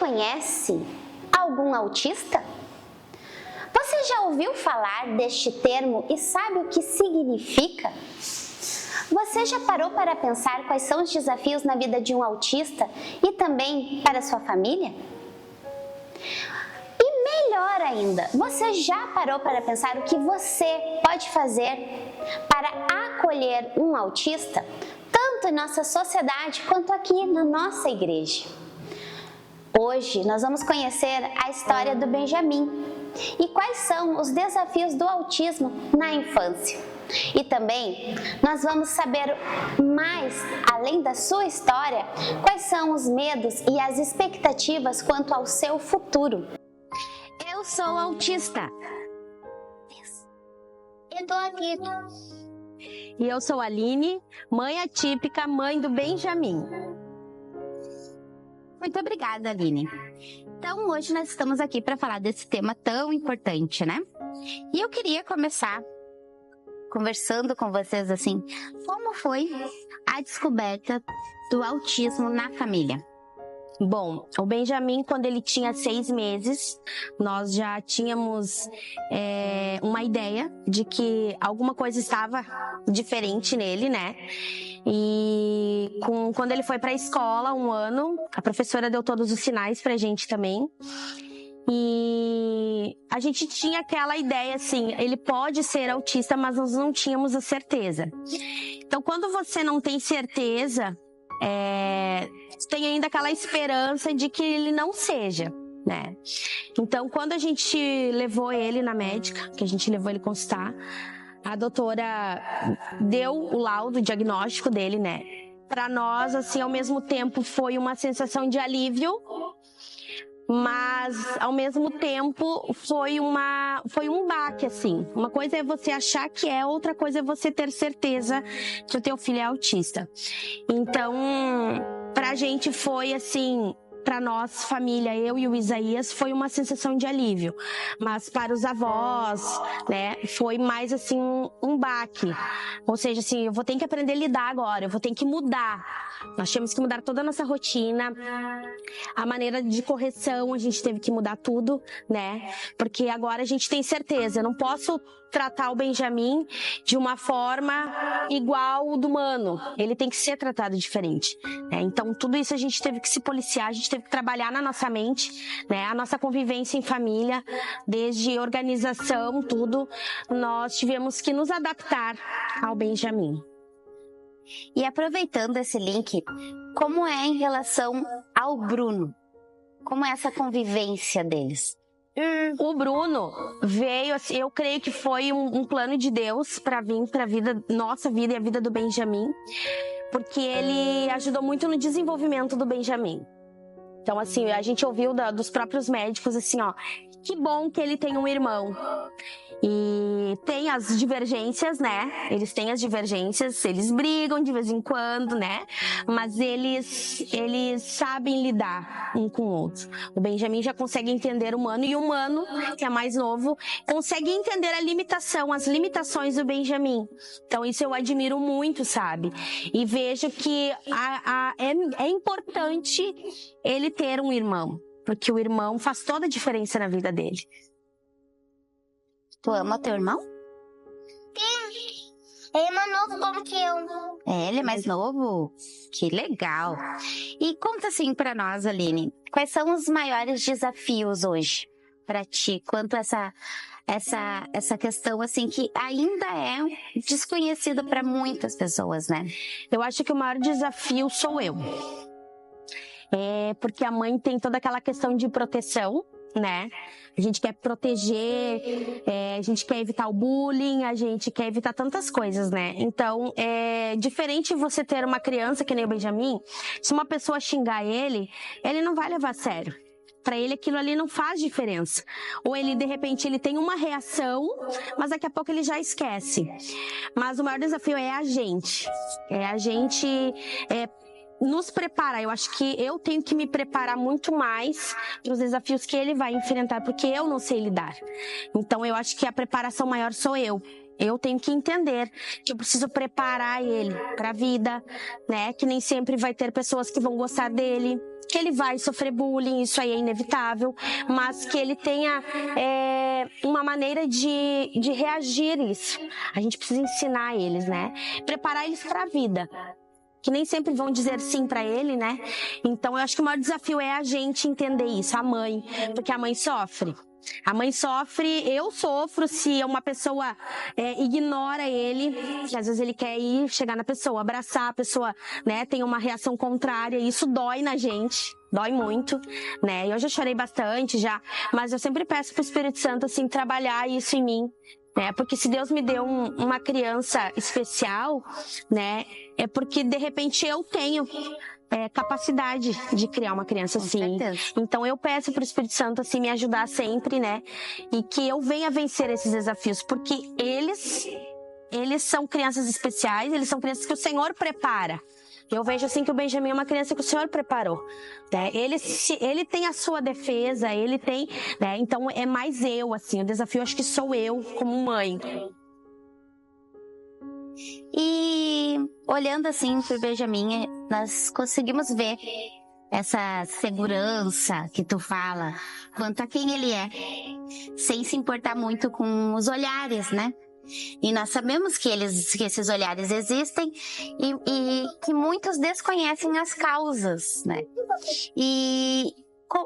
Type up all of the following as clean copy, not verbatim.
conhece algum autista? Você já ouviu falar deste termo e sabe o que significa? Você já parou para pensar quais são os desafios na vida de um autista e também para sua família? E melhor ainda, você já parou para pensar o que você pode fazer para acolher um autista, tanto em nossa sociedade quanto aqui na nossa igreja? Hoje nós vamos conhecer a história do Benjamin e quais são os desafios do autismo na infância. E também nós vamos saber mais, além da sua história, quais são os medos e as expectativas quanto ao seu futuro. Eu sou autista. Eu tô aqui. E eu sou a Aline, mãe atípica, mãe do Benjamin. Muito obrigada, Aline. Então, hoje nós estamos aqui para falar desse tema tão importante, né? E eu queria começar conversando com vocês assim, como foi a descoberta do autismo na família? Bom, o Benjamin, quando ele tinha 6 meses, nós já tínhamos uma ideia de que alguma coisa estava diferente nele, né? E quando ele foi para a escola, 1 ano, a professora deu todos os sinais pra gente também. E a gente tinha aquela ideia assim, ele pode ser autista, mas nós não tínhamos a certeza. Então, quando você não tem certeza, tem ainda aquela esperança de que ele não seja, né? Então, quando a gente levou ele na médica, que a gente levou ele consultar, a doutora deu o laudo, o diagnóstico dele, né? Para nós, assim, ao mesmo tempo foi uma sensação de alívio, mas ao mesmo tempo foi um baque, assim. Uma coisa é você achar que outra coisa é você ter certeza que o teu filho é autista. Então, pra gente foi assim, pra nós, família, eu e o Isaías, foi uma sensação de alívio. Mas para os avós, né, foi mais assim um baque. Ou seja, assim, eu vou ter que aprender a lidar agora, eu vou ter que mudar. Nós tínhamos que mudar toda a nossa rotina, a maneira de correção, a gente teve que mudar tudo, né? Porque agora a gente tem certeza, eu não posso tratar o Benjamin de uma forma igual o do Mano. Ele tem que ser tratado diferente, né? Então, tudo isso a gente teve que se policiar, a gente teve que trabalhar na nossa mente, né? A nossa convivência em família, desde organização, tudo, nós tivemos que nos adaptar ao Benjamin. E aproveitando esse link, como é em relação ao Bruno? Como é essa convivência deles? O Bruno veio, assim, eu creio que foi um plano de Deus para vir para a vida, nossa vida e a vida do Benjamin, porque ele ajudou muito no desenvolvimento do Benjamin. Então, assim, a gente ouviu dos próprios médicos, assim, ó, que bom que ele tem um irmão. E tem as divergências, né? Eles têm as divergências, eles brigam de vez em quando, né? Mas eles sabem lidar um com o outro. O Benjamin já consegue entender o Mano, e o Mano, que é mais novo, consegue entender as limitações do Benjamin. Então, isso eu admiro muito, sabe? E vejo que é importante ele ter um irmão, porque o irmão faz toda a diferença na vida dele. Tu ama teu irmão? Sim. Ele é mais novo como que eu. Ele é mais novo? Que legal. E conta assim pra nós, Aline, quais são os maiores desafios hoje pra ti, quanto essa questão assim que ainda é desconhecida pra muitas pessoas, né? Eu acho que o maior desafio sou eu. Porque a mãe tem toda aquela questão de proteção, né? A gente quer proteger, a gente quer evitar o bullying, a gente quer evitar tantas coisas, né? Então, é diferente você ter uma criança que nem o Benjamin, se uma pessoa xingar ele não vai levar a sério. Para ele aquilo ali não faz diferença. Ou ele, de repente, ele tem uma reação, mas daqui a pouco ele já esquece. Mas o maior desafio é a gente. Nos preparar. Eu acho que eu tenho que me preparar muito mais para os desafios que ele vai enfrentar, porque eu não sei lidar. Então, eu acho que a preparação maior sou eu. eu tenho que entender que eu preciso preparar ele para a vida, né? Que nem sempre vai ter pessoas que vão gostar dele, que ele vai sofrer bullying, isso aí é inevitável, mas que ele tenha uma maneira de reagir a isso. A gente precisa ensinar eles, né? Preparar eles para a vida, que nem sempre vão dizer sim para ele, né? Então eu acho que o maior desafio é a gente entender isso, a mãe, porque a mãe sofre. A mãe sofre, eu sofro se uma pessoa ignora ele, que às vezes ele quer ir, chegar na pessoa, abraçar a pessoa, né, tem uma reação contrária, e isso dói na gente, dói muito, né, eu já chorei bastante, mas eu sempre peço pro Espírito Santo, assim, trabalhar isso em mim, né, porque se Deus me deu uma criança especial, né, é porque de repente eu tenho capacidade de criar uma criança assim. Então eu peço pro Espírito Santo assim me ajudar sempre, né? E que eu venha vencer esses desafios, porque eles são crianças especiais, eles são crianças que o Senhor prepara. Eu vejo assim que o Benjamin é uma criança que o Senhor preparou, né? Ele tem a sua defesa, ele tem, né? Então é mais eu, assim, o desafio acho que sou eu como mãe. E olhando assim pro Benjamin, nós conseguimos ver essa segurança que tu fala quanto a quem ele é, sem se importar muito com os olhares, né? E nós sabemos que esses olhares existem e que muitos desconhecem as causas, né? E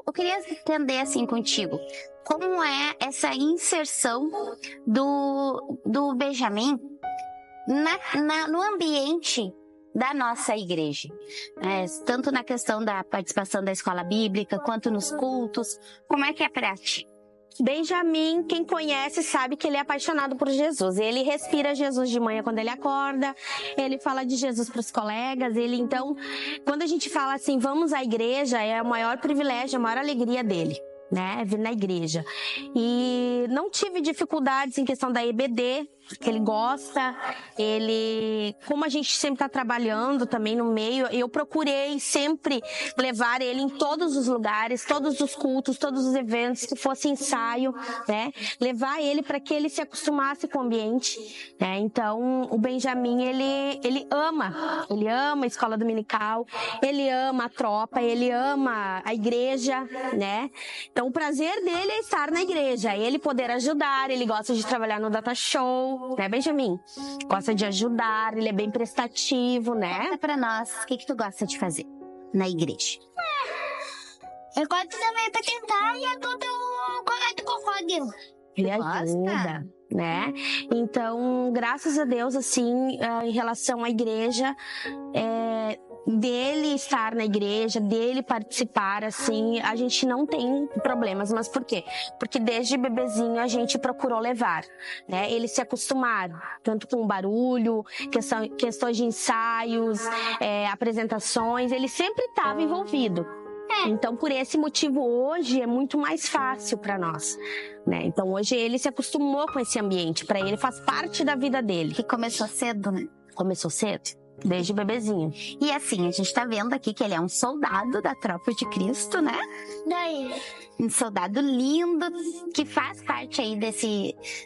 eu queria entender assim contigo, como é essa inserção do Benjamin no ambiente da nossa igreja, tanto na questão da participação da escola bíblica, quanto nos cultos, como é que é pra ti? Benjamin, quem conhece sabe que ele é apaixonado por Jesus, ele respira Jesus de manhã quando ele acorda, ele fala de Jesus para os colegas, então, quando a gente fala assim, vamos à igreja, é o maior privilégio, a maior alegria dele, né, vir na igreja. E não tive dificuldades em questão da EBD, que ele gosta, como a gente sempre está trabalhando também no meio, eu procurei sempre levar ele em todos os lugares, todos os cultos, todos os eventos, que fosse ensaio, né, levar ele para que ele se acostumasse com o ambiente, né, então o Benjamin, ele ama a escola dominical, ele ama a tropa, ele ama a igreja, né, então o prazer dele é estar na igreja, ele poder ajudar, ele gosta de trabalhar no data show, né, Benjamin? Gosta de ajudar, ele é bem prestativo, né? Conta pra nós, o que tu gosta de fazer na igreja? Eu gosto também pra tentar e ajudo o colega com o Rodrigo. Ele ajuda, né? Então, graças a Deus, assim, em relação à igreja, dele estar na igreja, dele participar, assim, a gente não tem problemas. Mas por quê? Porque desde bebezinho a gente procurou levar, né? Eles se acostumaram, tanto com barulho, questões de ensaios, apresentações, ele sempre estava envolvido. Então, por esse motivo, hoje é muito mais fácil para nós, né? Então, hoje ele se acostumou com esse ambiente, para ele faz parte da vida dele. Que começou cedo, né? Começou cedo, desde bebezinho. E assim, a gente tá vendo aqui que ele é um soldado da tropa de Cristo, né? Daí. Um soldado lindo, que faz parte aí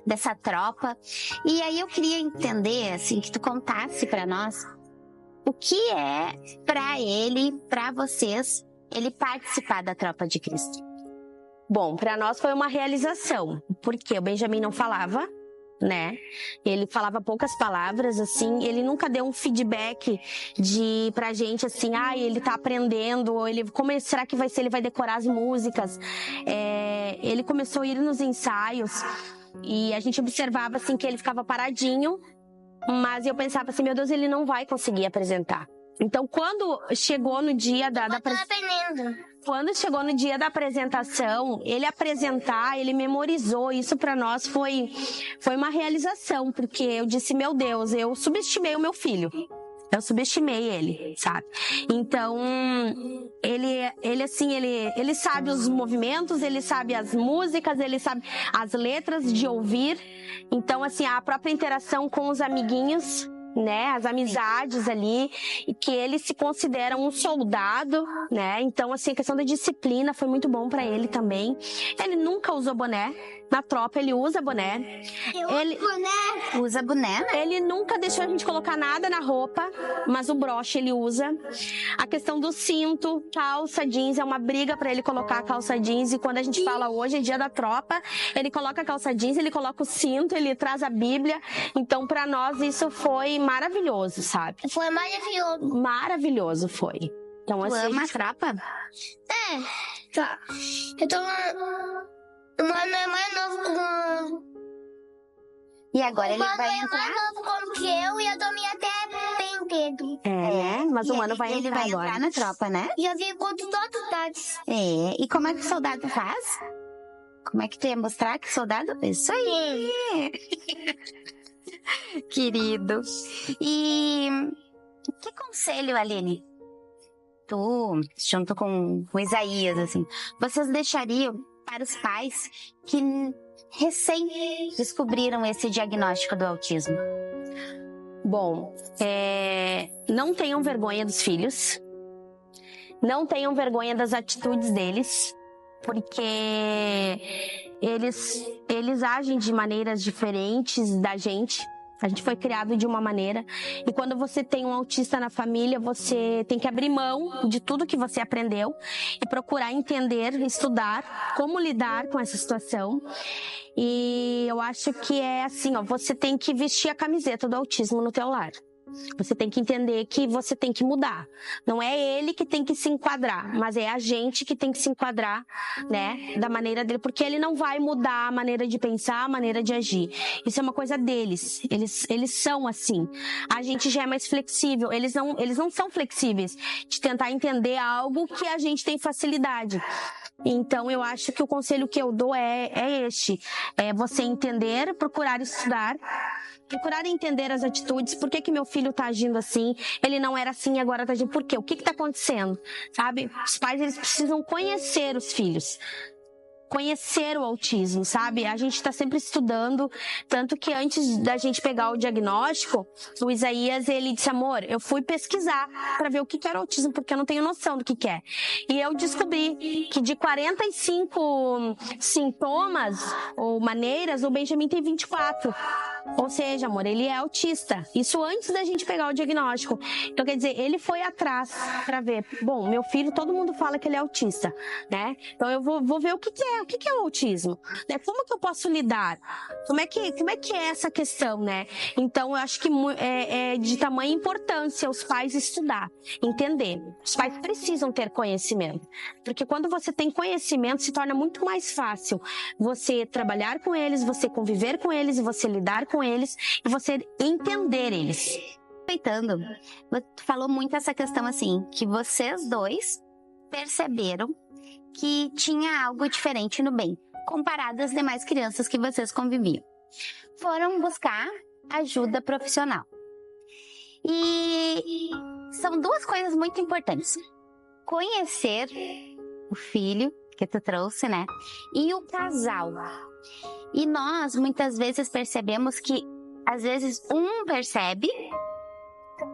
dessa tropa. E aí eu queria entender, assim, que tu contasse para nós o que é para ele, para vocês, ele participar da tropa de Cristo. Bom, para nós foi uma realização, porque o Benjamin não falava, né? Ele falava poucas palavras, assim, ele nunca deu um feedback pra gente, assim, ele tá aprendendo, ou será que vai ser, ele vai decorar as músicas? Ele começou a ir nos ensaios, e a gente observava, assim, que ele ficava paradinho, mas eu pensava assim, meu Deus, ele não vai conseguir apresentar. Então, quando chegou no dia Quando chegou no dia da apresentação, ele memorizou. Isso para nós foi uma realização, porque eu disse, meu Deus, eu subestimei o meu filho. Eu subestimei ele, sabe? Então, ele sabe os movimentos, ele sabe as músicas, ele sabe as letras de ouvir. Então, assim, a própria interação com os amiguinhos, né, as amizades ali, e que ele se considera um soldado, né, então assim, a questão da disciplina foi muito bom pra ele também. Ele nunca usou boné, na tropa ele usa boné. Ele Usa boné, né? ele nunca deixou a gente colocar nada na roupa, mas o broche ele usa. A questão do cinto, calça jeans, é uma briga pra ele colocar a calça jeans, e quando a gente fala hoje é dia da tropa, ele coloca a calça jeans, ele coloca o cinto, ele traz a Bíblia, então pra nós isso foi maravilhoso, sabe? Foi maravilhoso. Maravilhoso foi. Então, Tu assim, ama a tropa? Tá. Então, o mano é mais novo E agora ele mano vai é entrar? mais novo como que eu e a Dominha até bem dedo. né? Mas o mano vai Ele entrar vai agora. entrar na tropa, né? E eu vi quantos dados. E como é que o soldado faz? Como é que tu ia mostrar que soldado? Isso aí! Querido. E que conselho, Aline? Tu, junto com o Isaías, assim, vocês deixariam para os pais que recém descobriram esse diagnóstico do autismo? Bom, não tenham vergonha dos filhos. Não tenham vergonha das atitudes deles, porque eles agem de maneiras diferentes da gente. A gente foi criado de uma maneira, e quando você tem um autista na família, você tem que abrir mão de tudo que você aprendeu e procurar entender, estudar como lidar com essa situação. E eu acho que é assim, ó, você tem que vestir a camiseta do autismo no teu lar. Você tem que entender que você tem que mudar. Não é ele que tem que se enquadrar, mas é a gente que tem que se enquadrar, né, da maneira dele, porque ele não vai mudar a maneira de pensar, a maneira de agir. Isso é uma coisa deles. Eles são assim. A gente já é mais flexível. Eles não são flexíveis de tentar entender algo que a gente tem facilidade. Então, eu acho que o conselho que eu dou é este. É você entender, procurar estudar, procurar entender as atitudes. Por que meu filho tá agindo assim? Ele não era assim e agora tá agindo. Por quê? O que tá acontecendo? Sabe? Os pais, eles precisam conhecer os filhos. Conhecer o autismo, sabe? A gente tá sempre estudando, tanto que antes da gente pegar o diagnóstico, o Isaías, ele disse, amor, eu fui pesquisar pra ver o que era autismo, porque eu não tenho noção do que é. E eu descobri que de 45 sintomas ou maneiras, o Benjamin tem 24. Ou seja, amor, ele é autista. Isso antes da gente pegar o diagnóstico. Então, quer dizer, ele foi atrás pra ver, bom, meu filho, todo mundo fala que ele é autista, né? Então eu vou ver o que é. O que é o autismo? Né? Como que eu posso lidar? Como é que é essa questão, né? Então, eu acho que é de tamanha importância os pais estudar, entender. Os pais precisam ter conhecimento. Porque quando você tem conhecimento, se torna muito mais fácil você trabalhar com eles, você conviver com eles, e você lidar com eles, e você entender eles. Aproveitando, tu falou muito essa questão assim, que vocês dois perceberam que tinha algo diferente no bem, comparado às demais crianças que vocês conviviam. Foram buscar ajuda profissional. E são duas coisas muito importantes. Conhecer o filho que tu trouxe, né? E o casal. E nós, muitas vezes, percebemos que, às vezes, um percebe,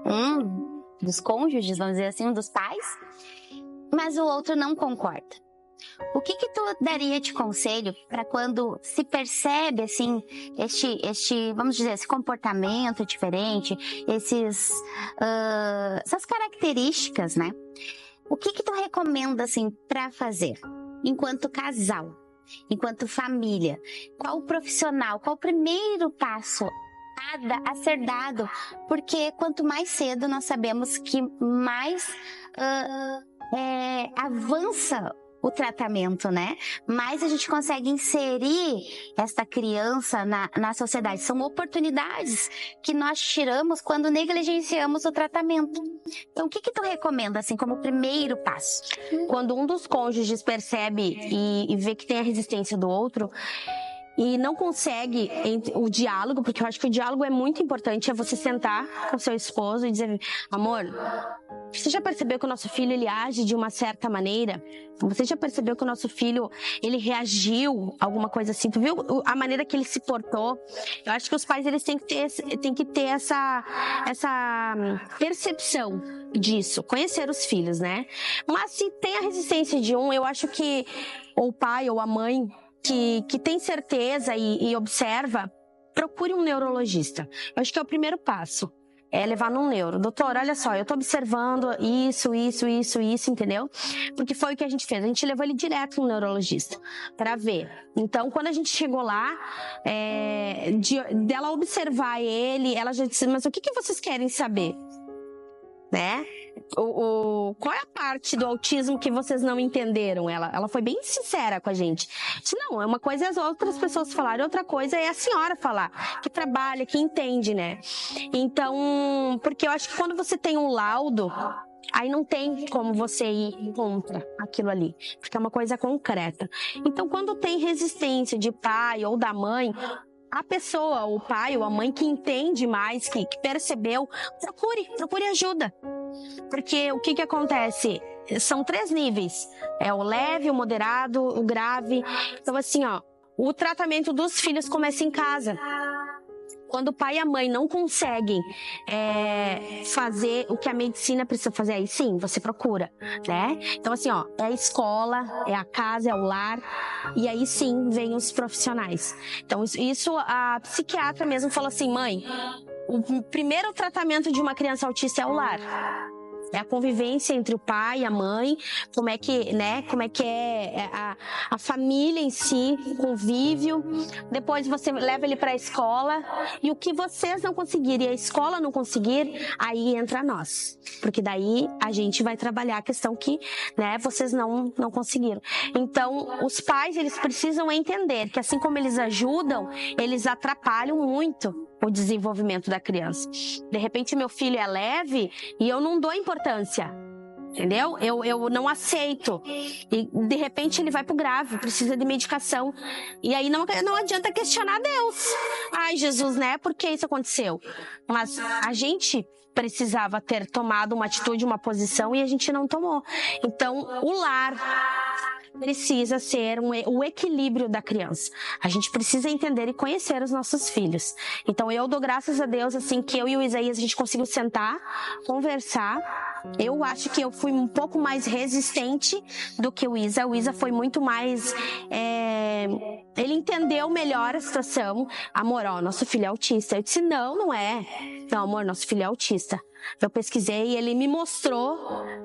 um dos cônjuges, vamos dizer assim, um dos pais, mas o outro não concorda. O que tu daria de conselho para quando se percebe, assim, vamos dizer, esse comportamento diferente, essas características, né? O que tu recomenda, assim, para fazer enquanto casal, enquanto família? Qual o profissional, qual o primeiro passo a ser dado? Porque quanto mais cedo nós sabemos que mais avança o tratamento, né? Mais a gente consegue inserir esta criança na sociedade. São oportunidades que nós tiramos quando negligenciamos o tratamento. Então, o que tu recomenda, assim, como primeiro passo? Quando um dos cônjuges percebe e vê que tem a resistência do outro, e não consegue o diálogo, porque eu acho que o diálogo é muito importante, é você sentar com o seu esposo e dizer, amor, você já percebeu que o nosso filho, ele age de uma certa maneira? Você já percebeu que o nosso filho, ele reagiu a alguma coisa assim? Tu viu a maneira que ele se portou? Eu acho que os pais, eles têm que ter essa percepção disso, conhecer os filhos, né? Mas se tem a resistência de um, eu acho que ou o pai ou a mãe que tem certeza e observa, procure um neurologista. Eu acho que é o primeiro passo. É levar num neuro. Doutor, olha só, eu tô observando isso, entendeu? Porque foi o que a gente fez. A gente levou ele direto no neurologista para ver. Então, quando a gente chegou lá, dela observar ele, ela já disse, mas o que vocês querem saber? Né? Qual é a parte do autismo que vocês não entenderam? Ela foi bem sincera com a gente. Disse, não, é uma coisa é as outras pessoas falarem, outra coisa é a senhora falar, que trabalha, que entende, né? Então, porque eu acho que quando você tem um laudo, aí não tem como você ir contra aquilo ali, porque é uma coisa concreta. Então, quando tem resistência de pai ou da mãe, a pessoa, o pai ou a mãe que entende mais, que percebeu, procure ajuda. Porque o que acontece? São 3 níveis. É o leve, o moderado, o grave. Então, assim, ó, o tratamento dos filhos começa em casa. Quando o pai e a mãe não conseguem fazer o que a medicina precisa fazer, aí sim, você procura, né? Então, assim, ó, é a escola, é a casa, é o lar, e aí sim, vem os profissionais. Então, isso a psiquiatra mesmo falou assim, mãe, o primeiro tratamento de uma criança autista é o lar. É a convivência entre o pai e a mãe, como é que é a família em si, o convívio. Depois você leva ele para a escola e o que vocês não conseguirem e a escola não conseguir, aí entra nós. Porque daí a gente vai trabalhar a questão que, né, vocês não conseguiram. Então, os pais, eles precisam entender que assim como eles ajudam, eles atrapalham muito o desenvolvimento da criança. De repente, meu filho é leve e eu não dou importância, entendeu? Eu não aceito. E, de repente, ele vai pro grave, precisa de medicação. E aí não adianta questionar Deus. Ai, Jesus, né? Por que isso aconteceu? Mas a gente precisava ter tomado uma atitude, uma posição, e a gente não tomou. Então, o lar precisa ser o equilíbrio da criança. A gente precisa entender e conhecer os nossos filhos. Então, eu dou graças a Deus, assim, que eu e o Isaías, a gente conseguiu sentar, conversar. Eu acho que eu fui um pouco mais resistente do que o Isa. O Isa foi muito mais... Ele entendeu melhor a situação. Amor, ó, nosso filho é autista. Eu disse, não é. Não, amor, nosso filho é autista. Eu pesquisei e ele me mostrou.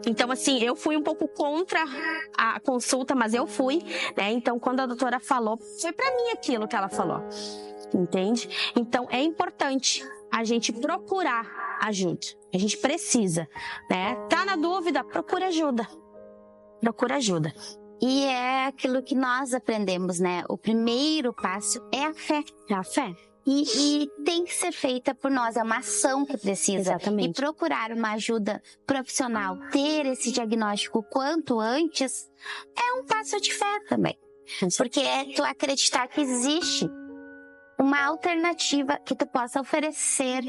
Então, assim, eu fui um pouco contra a consulta, mas eu fui, né? Então, quando a doutora falou, foi pra mim aquilo que ela falou. Entende? Então, é importante a gente procurar ajuda. A gente precisa, né? Tá na dúvida? Procura ajuda. Procura ajuda. E é aquilo que nós aprendemos, né? O primeiro passo é a fé. É a fé. E tem que ser feita por nós, é uma ação que precisa. Exatamente. E procurar uma ajuda profissional, ter esse diagnóstico quanto antes, é um passo de fé também. Porque é tu acreditar que existe uma alternativa que tu possa oferecer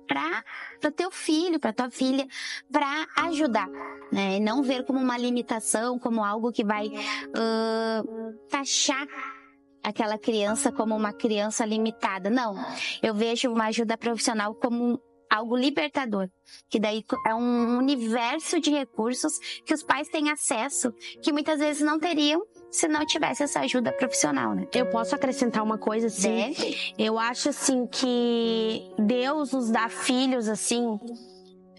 para teu filho, para tua filha, para ajudar, né? E não ver como uma limitação, como algo que vai taxar aquela criança como uma criança limitada. Não, eu vejo uma ajuda profissional como algo libertador, que daí é um universo de recursos que os pais têm acesso, que muitas vezes não teriam se não tivesse essa ajuda profissional, né? Eu posso acrescentar uma coisa, assim? Deve. Eu acho, assim, que Deus nos dá filhos, assim,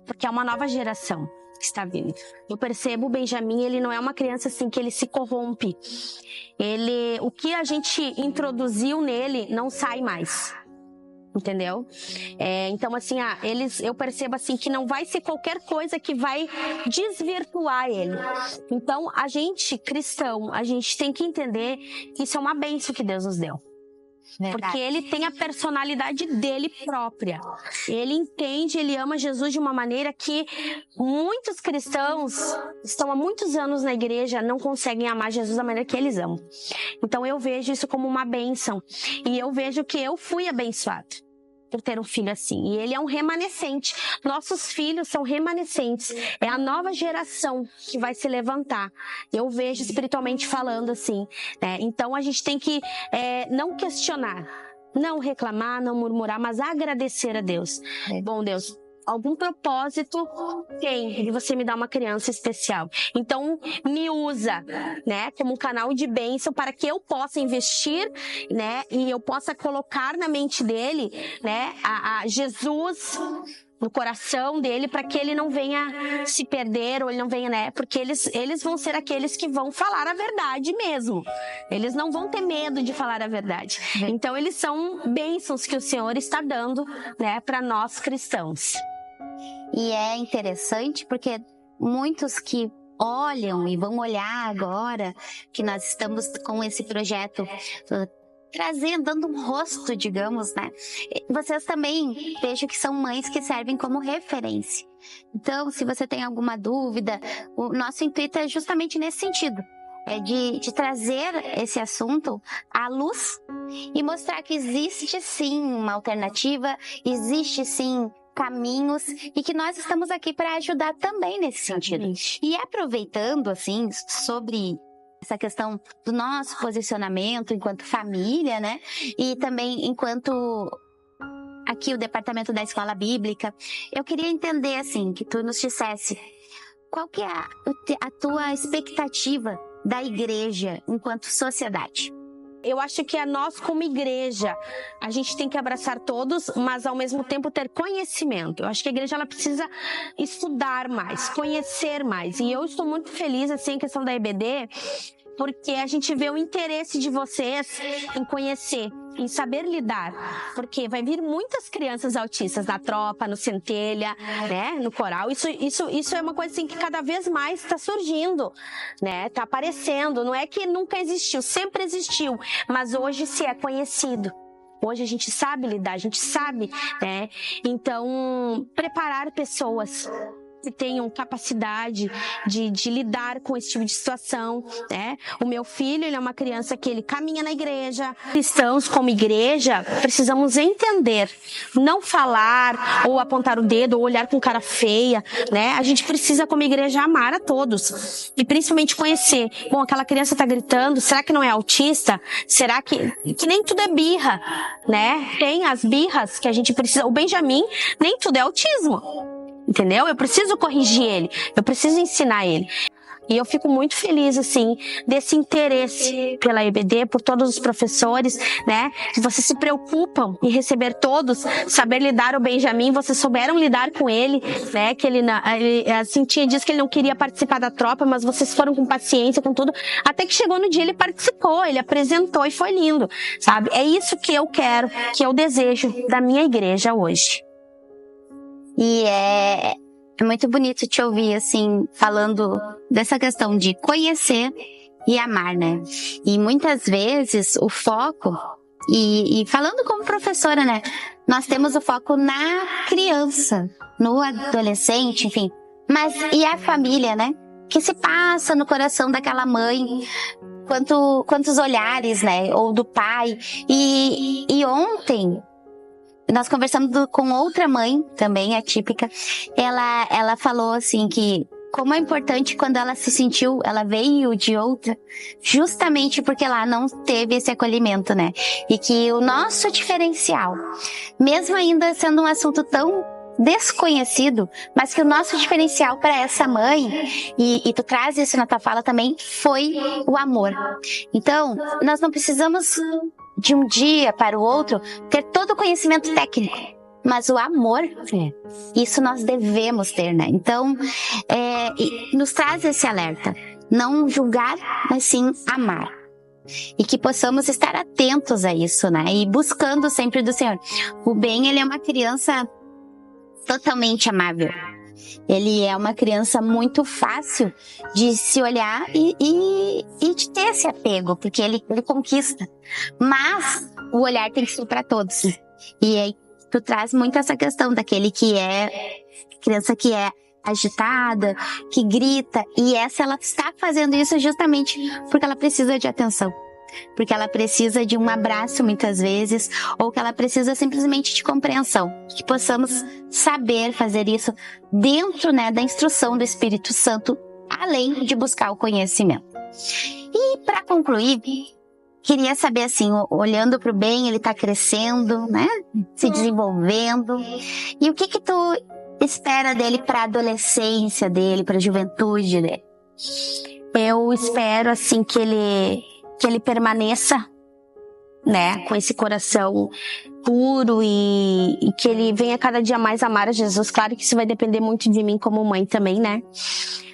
porque é uma nova geração que está vindo. Eu percebo o Benjamin, ele não é uma criança, assim, que ele se corrompe. O que a gente introduziu nele não sai mais. Entendeu? Então, assim, eu percebo, assim, que não vai ser qualquer coisa que vai desvirtuar ele. Então, a gente, cristão, a gente tem que entender que isso é uma bênção que Deus nos deu. Porque ele tem a personalidade dele própria. Ele entende, ele ama Jesus de uma maneira que muitos cristãos estão há muitos anos na igreja, não conseguem amar Jesus da maneira que eles amam. Então eu vejo isso como uma bênção. E eu vejo que eu fui abençoada por ter um filho assim. E ele é um remanescente. Nossos filhos são remanescentes. É a nova geração que vai se levantar. Eu vejo espiritualmente falando assim, né? Então a gente tem que não questionar, não reclamar, não murmurar, mas agradecer a Deus. Bom, Deus, algum propósito tem de você me dar uma criança especial. Então, me usa, né, como um canal de bênção para que eu possa investir, né, e eu possa colocar na mente dele, né, a Jesus no coração dele, para que ele não venha se perder, ou ele não venha, né, porque eles vão ser aqueles que vão falar a verdade mesmo. Eles não vão ter medo de falar a verdade. Então, eles são bênçãos que o Senhor está dando, né, para nós cristãos. E é interessante porque muitos que olham e vão olhar agora que nós estamos com esse projeto trazendo, dando um rosto, digamos, né? Vocês também vejo que são mães que servem como referência. Então, se você tem alguma dúvida, o nosso intuito é justamente nesse sentido. É de trazer esse assunto à luz e mostrar que existe sim uma alternativa, existe sim caminhos e que nós estamos aqui para ajudar também nesse sentido. E aproveitando, assim, sobre essa questão do nosso posicionamento enquanto família, né? E também enquanto aqui o departamento da escola bíblica, eu queria entender, assim, que tu nos dissesse qual que é a tua expectativa da igreja enquanto sociedade. Eu acho que nós, como igreja, a gente tem que abraçar todos, mas ao mesmo tempo ter conhecimento. Eu acho que a igreja ela precisa estudar mais, conhecer mais. E eu estou muito feliz, assim, em questão da EBD, porque a gente vê o interesse de vocês em conhecer, em saber lidar. Porque vai vir muitas crianças autistas na tropa, no Centelha, né, no coral. Isso é uma coisa assim que cada vez mais está surgindo, né, está aparecendo. Não é que nunca existiu, sempre existiu, mas hoje se é conhecido. Hoje a gente sabe lidar, a gente sabe, né? Então, preparar pessoas que tenham capacidade de lidar com esse tipo de situação, né? O meu filho, ele é uma criança que ele caminha na igreja. Cristãos, como igreja, precisamos entender, não falar ou apontar o dedo ou olhar com cara feia, né? A gente precisa, como igreja, amar a todos e principalmente conhecer. Bom, aquela criança tá gritando, será que não é autista? Será que nem tudo é birra, né? Tem as birras que a gente precisa. O Benjamin, nem tudo é autismo. Entendeu? Eu preciso corrigir ele, eu preciso ensinar ele. E eu fico muito feliz, assim, desse interesse pela EBD, por todos os professores, né? Que vocês se preocupam em receber todos, saber lidar o Benjamin, vocês souberam lidar com ele, né? Que ele assim, disse que ele não queria participar da tropa, mas vocês foram com paciência, com tudo. Até que chegou no dia, ele participou, ele apresentou e foi lindo, sabe? É isso que eu quero, que eu desejo da minha igreja hoje. E é muito bonito te ouvir, assim, falando dessa questão de conhecer e amar, né? E muitas vezes o foco, e falando como professora, né? Nós temos o foco na criança, no adolescente, enfim. Mas e a família, né? Que se passa no coração daquela mãe, quantos olhares, né? Ou do pai. E ontem nós conversamos com outra mãe, também atípica, ela falou assim que como é importante quando ela se sentiu, ela veio de outra, justamente porque lá não teve esse acolhimento, né? E que o nosso diferencial, mesmo ainda sendo um assunto tão desconhecido, mas que o nosso diferencial para essa mãe, e tu traz isso na tua fala também, foi o amor. Então, nós não precisamos de um dia para o outro ter todo o conhecimento técnico, mas o amor, isso nós devemos ter, né? Então, nos traz esse alerta, não julgar, mas sim amar. E que possamos estar atentos a isso, né? E buscando sempre do Senhor. O Ben, ele é uma criança totalmente amável, Ele é uma criança muito fácil de se olhar e de ter esse apego, porque ele conquista. Mas o olhar tem que ser para todos. E aí tu traz muito essa questão daquele que é criança que é agitada, que grita, e ela está fazendo isso justamente porque ela precisa de atenção. Porque ela precisa de um abraço muitas vezes, ou que ela precisa simplesmente de compreensão. Que possamos saber fazer isso dentro, né, da instrução do Espírito Santo, além de buscar o conhecimento. E para concluir, queria saber assim, olhando para o bem, ele está crescendo, né, se desenvolvendo. E o que tu espera dele para a adolescência dele, para a juventude dele? Eu espero assim que ele permaneça, né, com esse coração puro e que ele venha cada dia mais amar a Jesus. Claro que isso vai depender muito de mim como mãe também, né?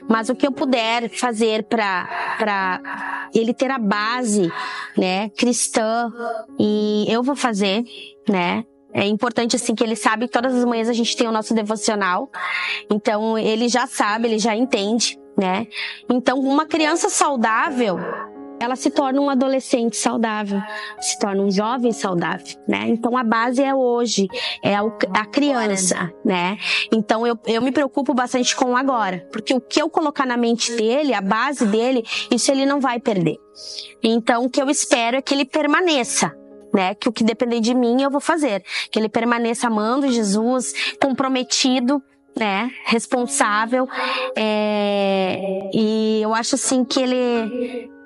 Mas o que eu puder fazer para ele ter a base, né, cristã, e eu vou fazer, né? É importante assim que ele sabe que todas as manhãs a gente tem o nosso devocional. Então ele já sabe, ele já entende, né? Então uma criança saudável, ela se torna um adolescente saudável, se torna um jovem saudável, né? Então a base é hoje, é a criança, né? Então eu me preocupo bastante com o agora, porque o que eu colocar na mente dele, a base dele, isso ele não vai perder. Então o que eu espero é que ele permaneça, né? Que o que depender de mim eu vou fazer, que ele permaneça amando Jesus, comprometido, né? Responsável, e eu acho assim que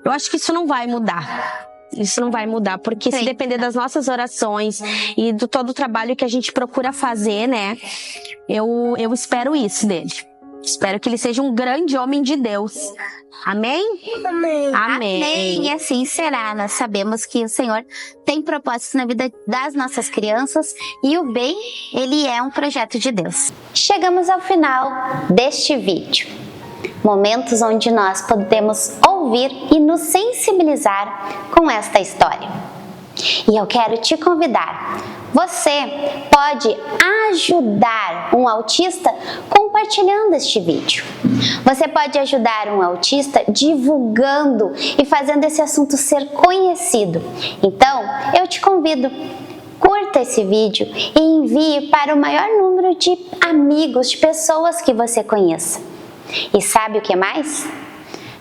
eu acho que isso não vai mudar. Isso não vai mudar, porque se depender das nossas orações e do todo o trabalho que a gente procura fazer, né? Eu espero isso dele. Espero que ele seja um grande homem de Deus. Amém? Amém. Amém. Amém. E assim será. Nós sabemos que o Senhor tem propósitos na vida das nossas crianças e o bem, ele é um projeto de Deus. Chegamos ao final deste vídeo. Momentos onde nós podemos ouvir e nos sensibilizar com esta história. E eu quero te convidar. Você pode ajudar um autista compartilhando este vídeo. Você pode ajudar um autista divulgando e fazendo esse assunto ser conhecido. Então, eu te convido. Curta esse vídeo e envie para o maior número de amigos, de pessoas que você conheça. E sabe o que mais?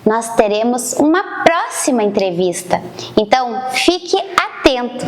Nós teremos uma próxima entrevista. Então, fique atento.